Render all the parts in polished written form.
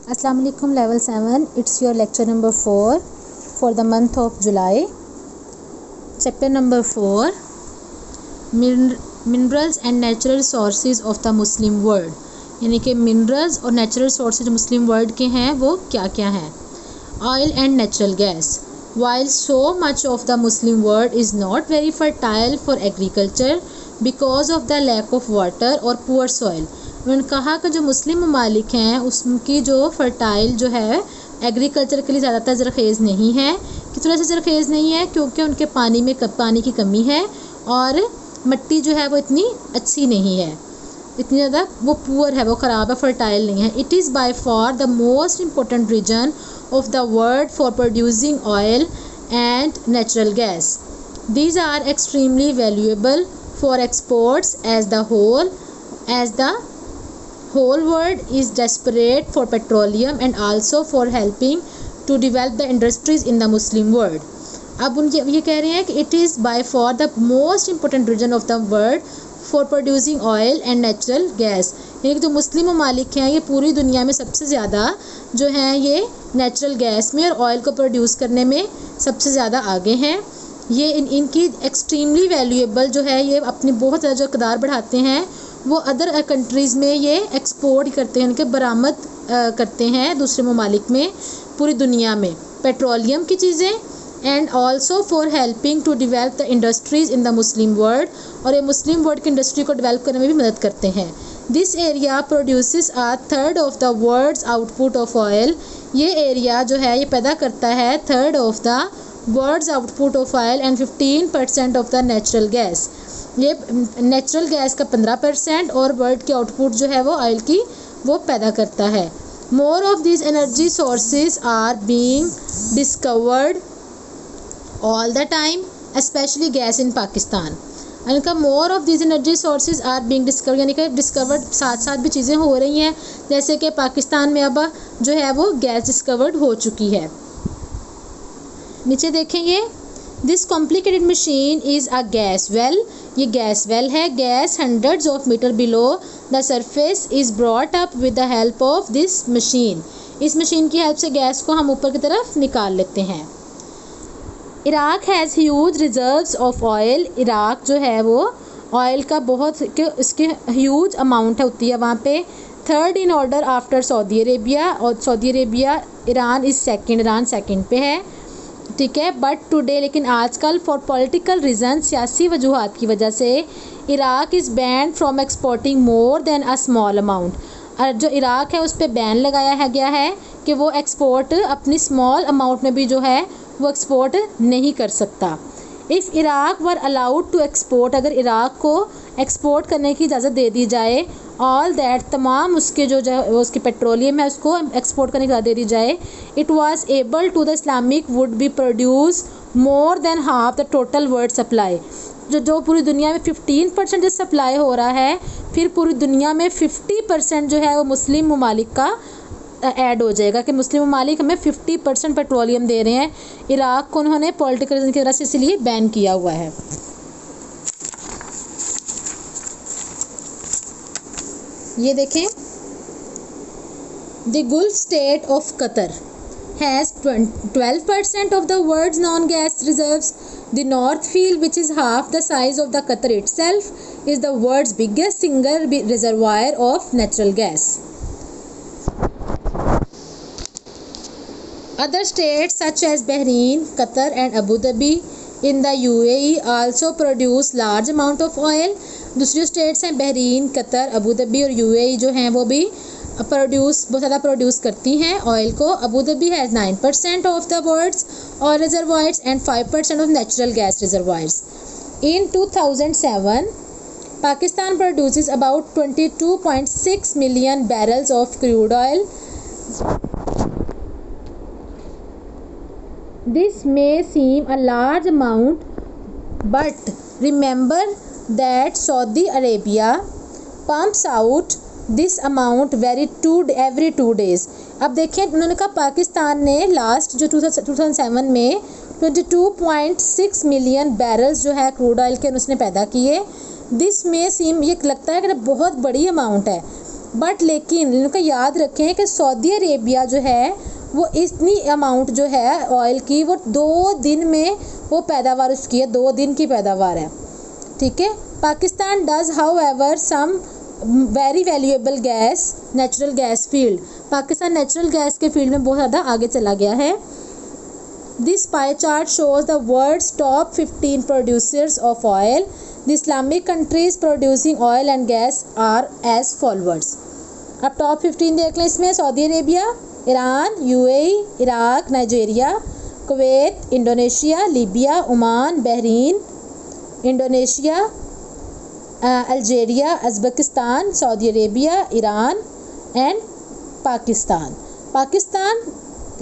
Assalamu alaikum level 7. It's your lecture number 4 for the month of July. Chapter number 4, Minerals and Natural Resources of the Muslim World. यानी कि minerals और natural resources मुस्लिम world के हैं वो क्या क्या हैं. Oil and natural gas. While so much of the Muslim world is not very fertile for agriculture because of the lack of water or poor soil, उन्होंने कहा कि जो मुस्लिम ममालिक हैं उसकी जो फर्टाइल जो है एग्रीकल्चर के लिए ज़्यादातर ज़रख़ेज़ नहीं है. किस तरह से ज़रख़ेज़ नहीं है? क्योंकि उनके पानी की कमी है और मिट्टी जो है वो इतनी अच्छी नहीं है, इतनी ज़्यादा वो पुअर है, वो ख़राब है, फर्टाइल नहीं है. It is by far the most important reason of the world for producing oil and natural gas. These are extremely valuable for exports as the whole world is desperate for petroleum and also for helping to develop the industries in the Muslim world. अब उनके ये कह रहे हैं कि it is by far the most important region of the world for producing oil and natural gas. यानी कि जो मुस्लिम ममालिक हैं ये पूरी दुनिया में सबसे ज़्यादा जो हैं ये नेचुरल गैस में और ऑयल को प्रोड्यूस करने में सबसे ज़्यादा आगे हैं. ये इनकी एक्सट्रीमली वैल्यूएबल जो है ये अपनी बहुत ज़्यादा जो कदार बढ़ाते हैं वो अदर कंट्रीज़ में ये एक्सपोर्ट करते हैं, उनके बरामद करते हैं दूसरे ममालिक में पूरी दुनिया में पेट्रोलियम की चीज़ें. And also for helping to develop the industries in the Muslim world, और ये मुस्लिम वर्ल्ड की इंडस्ट्री को डेवलप करने में भी मदद करते हैं. This area produces a third of the world's output of oil. ये एरिया जो है ये पैदा करता है third of the world's output of oil and 15% of the natural gas. ये नेचुरल गैस का 15% और वर्ल्ड की आउटपुट जो है वो ऑयल की वो पैदा करता है. More of this energy sources are being discovered all the time, especially gas in Pakistan. इनका more of this energy sources are being discovered, यानी कि डिस्कवर्ड साथ साथ भी चीज़ें हो रही हैं, जैसे कि पाकिस्तान में अब जो है वो गैस डिस्कवर्ड हो चुकी है. नीचे देखेंगे, this complicated machine is a gas well. ये गैस वेल है. Gas hundreds of meter below the surface is brought up with the help of this machine. इस मशीन की हेल्प से गैस को हम ऊपर की तरफ निकाल लेते हैं. Iraq has huge reserves of oil. Iraq जो है वो ऑयल का बहुत इसके ह्यूज अमाउंट है होती है वहाँ पे. Third in order after Saudi Arabia, और Saudi Arabia Iran is second, Iran second पे है, ठीक है. बट टुडे, लेकिन आजकल फॉर पॉलिटिकल रीज़न, सियासी वजूहात की वजह से Iraq is banned from exporting more than a small amount. और जो इराक़ है उस पर बैन लगाया गया है कि वो एक्सपोर्ट अपनी स्मॉल अमाउंट में भी जो है वो एक्सपोर्ट नहीं कर सकता. If Iraq were allowed to export, अगर इराक़ को एक्सपोर्ट करने की इजाज़त दे दी जाए, ऑल दैट तमाम उसके जो उसकी पेट्रोलियम है उसको एक्सपोर्ट करने की इजाज़त दे दी जाए, it was able to the Islamic would be produce more than half the total world supply. जो पूरी दुनिया में 15% जो सप्लाई हो रहा है, फिर पूरी दुनिया में 50% जो है वो मुस्लिम ममालिक का ऐड हो जाएगा कि मुस्लिम ममालिक हमें 50% पेट्रोलियम दे रहे हैं. इराक़ को उन्होंने पॉलिटिकल रीज़न की वजह से इसलिए बैन किया हुआ है. ये देखें, the Gulf state of Qatar has 12% of the world's known gas reserves. The north field which is half the size of the Qatar itself is the world's biggest single reservoir of natural gas. Other states such as Bahrain, Qatar and Abu Dhabi in the UAE also produce large amount of oil. दूसरी states हैं Bahrain, Qatar, Abu Dhabi और UAE जो हैं वो भी बहुत ज़्यादा produce करती हैं ऑयल को. Abu Dhabi has 9% of the world's oil reservoirs and 5% of natural gas reservoirs. In 2007, Pakistan produces about 22.6 million barrels of crude oil. This may seem a large amount, but remember that Saudi Arabia pumps out this amount every 2 days. अब देखें, उन्होंने कहा पाकिस्तान ने last जो 2007 में 22.6 million barrels जो है crude oil के उसने पैदा किए. दिस में सीम, ये लगता है कि बहुत बड़ी अमाउंट है, बट लेकिन इनका याद रखें कि सऊदी अरेबिया जो है वो इतनी अमाउंट जो है ऑयल की वो 2 दिन में वो पैदावार उसकी है, 2 दिन की पैदावार है, ठीक है। Pakistan does however some very valuable gas natural gas field, Pakistan natural gas के फील्ड में बहुत ज़्यादा आगे चला गया है। This pie chart shows the world's top 15 producers of oil. The Islamic countries producing oil and gas are as follows. अब top 15 देख लें, इसमें Saudi Arabia, Iran, UAE, Iraq, Nigeria, Kuwait, Indonesia, Libya, Oman, Bahrain, Indonesia, Algeria, Uzbekistan, Saudi Arabia, Iran and Pakistan. Pakistan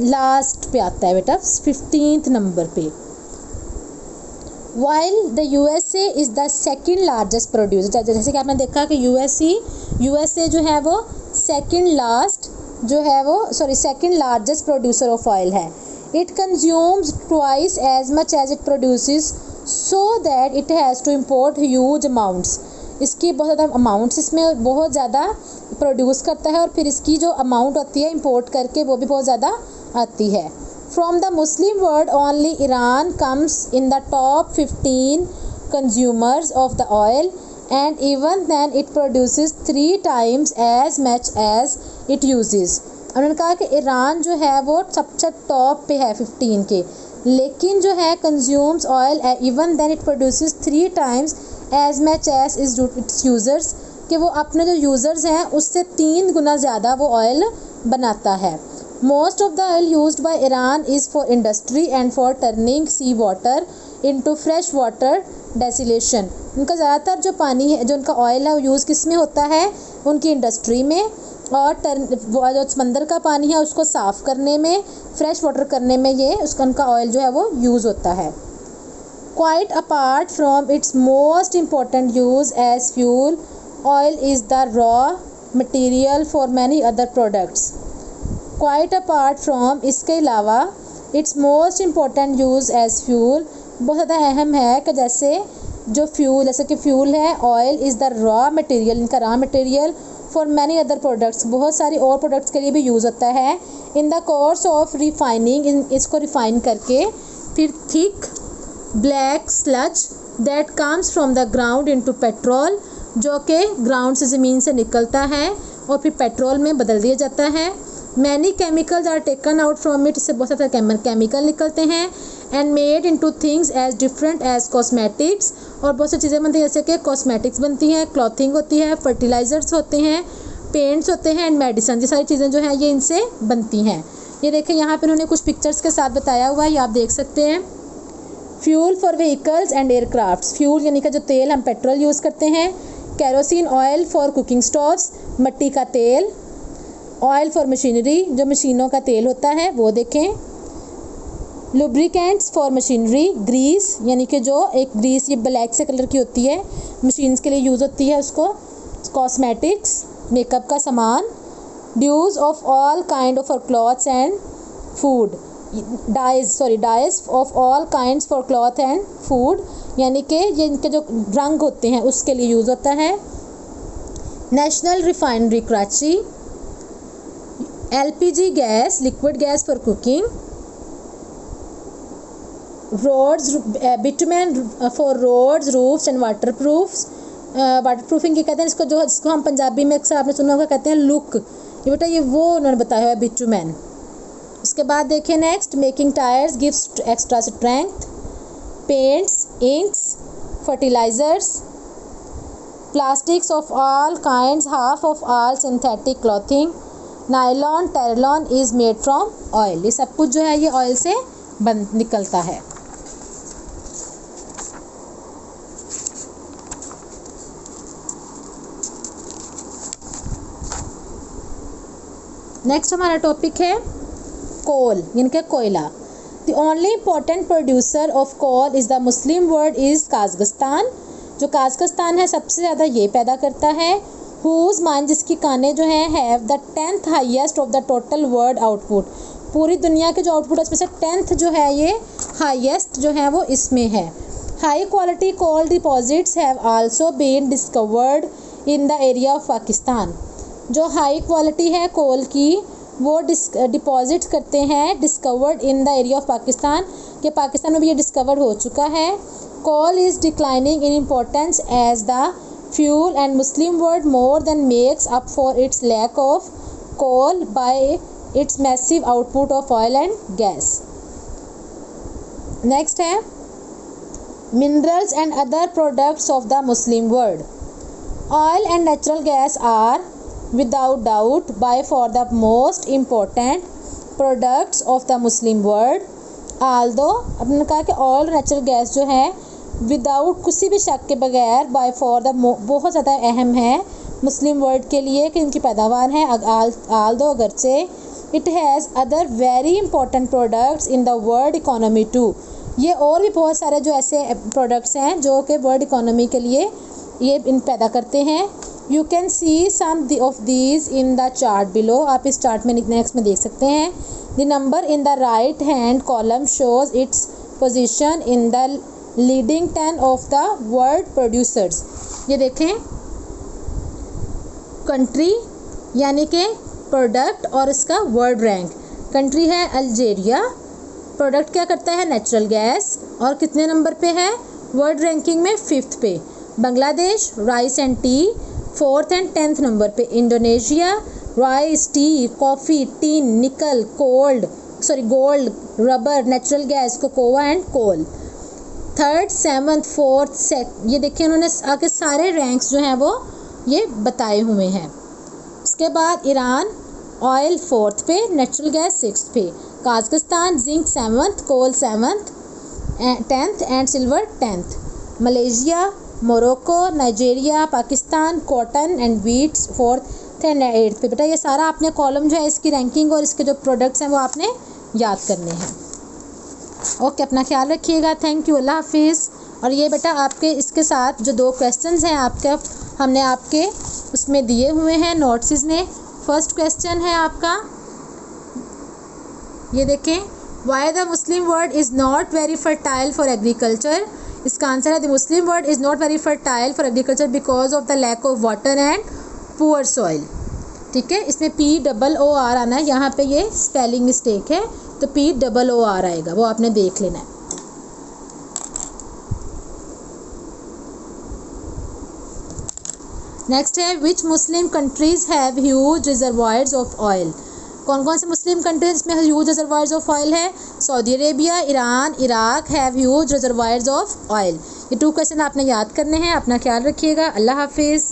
last पे आता है बेटा, 15th number पे। While the USA is the second largest producer, जैसे कि आपने देखा कि यूएसए जो है वो second largest producer of oil है। It consumes twice as much as it produces so that it has to import huge amounts. इसकी बहुत ज़्यादा अमाउंट्स इसमें बहुत ज़्यादा प्रोड्यूस करता है और फिर इसकी जो अमाउंट होती है इंपोर्ट करके वो भी बहुत ज़्यादा आती है। From the Muslim world only Iran comes in the top 15 consumers of the oil and even then it produces 3 times as much as it uses. उन्होंने कहा कि ईरान जो है वो सबसे टॉप पे है 15 के, लेकिन जो है consumes oil even then it produces 3 times as much as its users, कि वो अपने जो यूज़र्स हैं उससे 3 गुना ज़्यादा वो ऑयल बनाता है। Most of the oil used by Iran is for industry and for turning sea water into fresh water desalination. उनका ज़्यादातर जो पानी है, जो उनका ऑयल है, वो यूज़ किस में होता है, उनकी इंडस्ट्री में, और जो समंदर का पानी है उसको साफ़ करने में, फ्रेश वाटर करने में ये उनका ऑयल जो है वो यूज़ होता है। Quite apart from its most important use as fuel, oil is the raw material for many other products. Quite apart from, इसके अलावा its most important use as fuel, बहुत ज़्यादा अहम है कि जैसे कि फ्यूल है, oil is the raw material, इनका raw material for many other products, बहुत सारी और प्रोडक्ट्स के लिए भी यूज़ होता है। In the course of refining, इसको रिफाइन करके फिर thick black sludge that comes from the ground into petrol, जो कि ग्राउंड से ज़मीन से निकलता है और फिर पेट्रोल में बदल दिया जाता है। Many chemicals are taken out from it, इससे बहुत सारे केमिकल निकलते हैं। And made into things as different as cosmetics, और बहुत सी चीज़ें बनती हैं जैसे कि कॉस्मेटिक्स बनती हैं, क्लॉथिंग होती है, फर्टिलाइज़र्स होते हैं, पेंट्स होते हैं एंड मेडिसन, ये सारी चीज़ें जो हैं ये इनसे बनती हैं। ये देखें यहाँ पर उन्होंने कुछ पिक्चर्स के साथ बताया हुआ है, ये आप देख सकते हैं। Fuel for vehicles and aircrafts, fuel यानी कि जो तेल हम पेट्रोल यूज़ करते हैं। Kerosene oil for cooking stoves, मिट्टी का तेल। ऑयल फॉर मशीनरी, जो मशीनों का तेल होता है वो देखें। लुब्रिकेंट्स फॉर मशीनरी, ग्रीस यानी कि जो एक ग्रीस ये ब्लैक से कलर की होती है, मशीन्स के लिए यूज़ होती है उसको। कॉस्मेटिक्स, मेकअप का सामान। Dyes of all kind of for clothes and food, dyes of all kinds for cloth and food, यानी कि ये इनके जो रंग होते हैं उसके लिए यूज़ होता है। National refinery Karachi. LPG gas, liquid gas for cooking. Roads, bitumen for roads, roofs and water proofing ये कहते हैं इसको, जिसको हम पंजाबी में अक्सर आपने सुना होगा कहते हैं लुक, ये बेटा ये वो उन्होंने बताया हुआ है बिटुमेन। उसके बाद देखिए next, making tyres gives extra strength. Paints, inks, fertilisers. Plastics of all kinds, half of all synthetic clothing. Nylon, terylene is made from oil, ये सब कुछ जो है ये ऑयल से निकलता है। नेक्स्ट हमारा टॉपिक है कोल यानी कि कोयला। The only important producer of coal is the Muslim world is Kazakhstan, जो काज़ाकिस्तान है सबसे ज़्यादा ये पैदा करता है। हुज माइन, जिसकी कानें जो हैं have the 10th highest of the total world output, पूरी दुनिया के जो आउटपुट है उसमें से 10th जो है ये हाईएस्ट जो है वो इसमें है। High quality coal deposits have also been discovered in the area of Pakistan, जो हाई क्वालिटी है कोल की वो डिपॉजिट करते हैं discovered in the area of Pakistan, कि पाकिस्तान में भी ये डिस्कवर हो चुका है। Coal is declining in importance as the fuel and Muslim world more than makes up for its lack of coal by its massive output of oil and gas. Next है minerals and other products of the Muslim world. Oil and natural gas are without doubt by far the most important products of the Muslim world, although आपने कहा कि oil natural gas जो है without किसी भी शक के बगैर बाय फॉर द बहुत ज़्यादा अहम है मुस्लिम वर्ल्ड के लिए कि इनकी पैदावार है। although अगरचे it has other very important products in the world economy too, ये और भी बहुत सारे जो ऐसे प्रोडक्ट्स हैं जो कि वर्ल्ड इकोनॉमी के लिए ये इन पैदा करते हैं। You can see some of these in the chart below, आप इस चार्ट में नेक्स्ट में देख सकते हैं। The number in the right hand column shows its position in the leading 10 of the world producers. ये देखें कंट्री यानी कि प्रोडक्ट और इसका वर्ल्ड रैंक। कंट्री है अल्जीरिया, प्रोडक्ट क्या करता है नेचुरल गैस, और कितने नंबर पे है वर्ल्ड रैंकिंग में 5th पे। Bangladesh rice and tea 4th and 10th number पे। Indonesia rice, tea, coffee, tin, nickel, gold, rubber, natural gas, cocoa and coal. 3rd, 7th, 4th, ये देखिए उन्होंने आगे सारे रैंक्स जो हैं वो ये बताए हुए हैं। उसके बाद ईरान ऑयल 4th पे, नेचुरल गैस 6th पे। Kazakhstan zinc 7th, coal 7th, 10th and silver 10th। Malaysia, Morocco, Nigeria, Pakistan cotton and wheats 4th and 8th पे। बेटा ये सारा आपने कॉलम जो है इसकी रैंकिंग और इसके जो प्रोडक्ट्स हैं वो आपने याद करने हैं। ओके, अपना ख्याल रखिएगा। थैंक यू, अल्लाह हाफिज़। और ये बेटा आपके इसके साथ जो 2 क्वेश्चंस हैं आपके हमने आपके उसमें दिए हुए हैं नोट्स में। फर्स्ट क्वेश्चन है आपका, ये देखें, why the Muslim world is not very fertile for agriculture. इसका आंसर है the Muslim world is not very fertile for agriculture because of the lack of water and poor soil. ठीक है, इसमें POOR आना है, यहाँ पे ये स्पेलिंग मिस्टेक है तो POOR आएगा, वो आपने देख लेना है। नेक्स्ट है which Muslim countries have huge reservoirs of oil. कौन कौन से मुस्लिम कंट्रीज में ह्यूज रिजर्वायर्स ऑफ ऑयल है? Saudi Arabia, Iran, Iraq have huge reservoirs of oil. ये 2 क्वेश्चन आपने याद करने हैं। अपना ख्याल रखिएगा। अल्लाह हाफिज़।